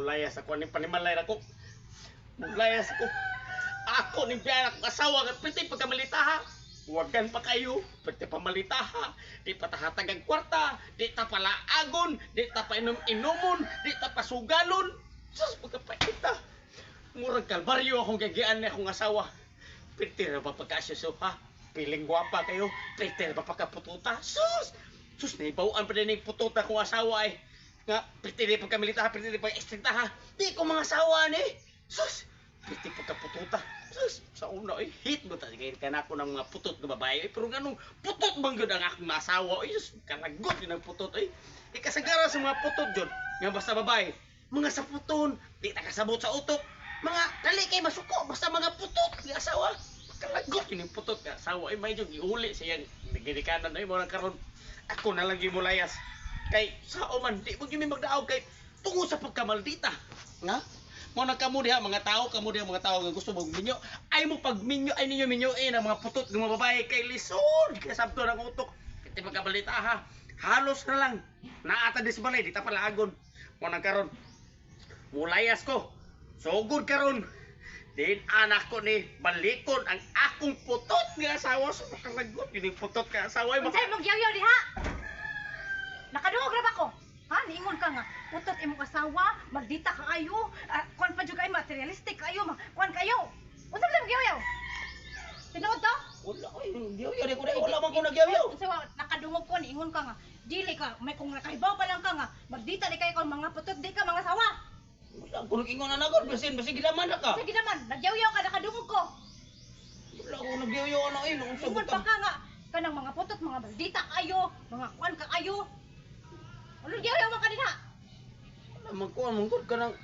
mulayas ako ni panimalay ako. Mulayas ako. Ako ni biyan ako asawa at pwede pagkamalita ha. Huwagan pa kayo, pwede pamalita ha. Di pa tahatag ang kwarta, di ta palaagon, di ta pa inom-inomon, di ta pa sugalon. Sus, pagkapaita. Murag kalbaryo akong gagian na akong asawa. Pwede na ba pagkasyoso ha? Piling gwapa kayo, pwede na ba pagkapututa? Sus! Sus, naibawaan pa din yung pututa kong asawa eh. Nga, pwede na pagkamilita ha, pwede na pag-estrita ha. Di ko mga asawa ni. Sus! Pwede pagkapututa. Sus, sa una eh, hit mo tayo ka na ako ng mga putot na babae. Pero ganun, putot bang yun ang aking asawa? Ay, sus, kalagot yun ang putot eh. Ikasagara sa mga putot yun, nga basta babae. Mga saputon, di ta kasabot sa utok. Mga dali kay masuko, basta mga putot ng asawa. Kalagot yun yung putot ng asawa. Ay, may yung iuli siyang nagirikanan. Ay, mga karon, ako na lang yung mulayas. Kay, sa oman, di mo yung magdaog kay tungo sa pagkamaldita. Nga? Mo na kamo diha mga tao nga gusto mong minyo. Ay mo pag minyo ay ninyo minyoin ang mga putot ng mga babae kay lisod. Kaya sabto ng utok. Kiti pagkabalita ha. Halos na lang. Naata dis balay di ta palaagon. Mo na karon. Mulayas ko. So good karon. Din anak ko ni balikon ang akong putot nga asawa sa makalagot. Yun yung putot nga asawa. Unsay mong yaw-yaw diha? Nakadungog ra ba ko? Ha, niingon ka nga, putot imong asawa, magdita ka kayo, kuan pa jud kayo, materialistic kayo, kuan kayo. Unsa man gyawyaw? Tinuod to? Wala ko, gyawyaw ko na, wala man ko nagyawyaw. Unsa nakadungog ko, niingon ka nga, dili ka, may kung nakaibaw pa lang ka nga, magdita di kayo kung mga putot, di ka mga asawa. Wala ko nag-ingon na nagod, basin gilaman na ka. Sige naman, nagyawyaw ka, nakadungog ko. Wala ko nagyawyaw ano eh, nung Ingon pa ka nga, kanang mga putot, mga magdita kayo, mga kuan ka kayo. Ano gyawyaw man kanina? Magkuhan mong ka nang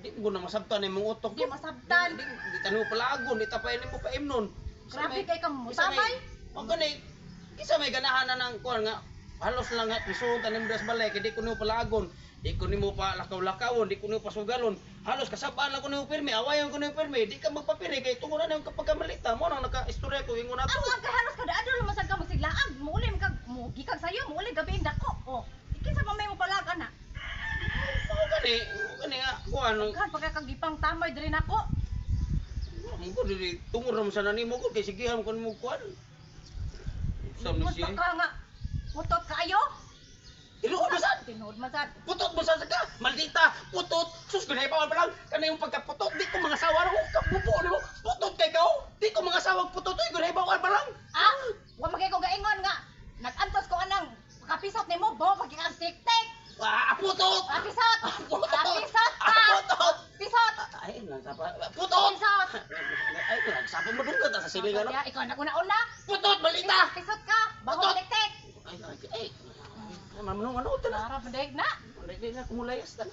di mo na masabtan na mong utok. Di masabtan. Di tanong palagon, di tapayin mo pa imnon. Grabe kay ka mo sabay. Ang ganay, kisa may ganahan na ng kuhan nga, halos lang nga, pisutan ng das balay, kaya di ko nyo palagon. Di ko nyo pa lakaw-lakawon, di ko nyo pa sugalon. Halos kasabaan lang ko nyo pirmi, awayan ko nyo pirmi. Di ka magpapiri, kaya tungo na yung kapag kamalita mo nang naka-istorya ko, ingon na to. Ang halos kada adto lumasag ka mo siglaag, muulim ka, gikag sayo, muulim gabi dako. Oh, kinsa pa may mo palagan na? Gani nga, kuhan nung... Kan pagkakagipang tamay diri nako. Mungko dili tungod ra mo sa nanimo ko kay sigihan ko nimo kuan. Sam ni siya. Ka nga putot kaayo. Tinuod mo sad. Tinuod man sad. Putot mo sad ka. Maldita, putot. Sus ganay pa lang kana yung pagkaputot di ko mga sawa ra ko kapupo nimo. Putot kay ka. Di ko mga sawa putot oy ganay pa lang. Ah, wa magay ko gaingon nga. Nag-antos ko anang kapisot nimo bo pagkikag tik-tik. Putot. Kapisot. Putot. Kapisot ka. Putot. Pisot. Ay, nasapa. Putot. Pisot. Ay, nasapa mo dun ka sa silingan. Kaya ikaw na una-una. Putot, balita. Pisot ka. Bago Putot. tik-tik. Ay, mamnong ano ta na. Para padig na. Hindi na kumulayas ta.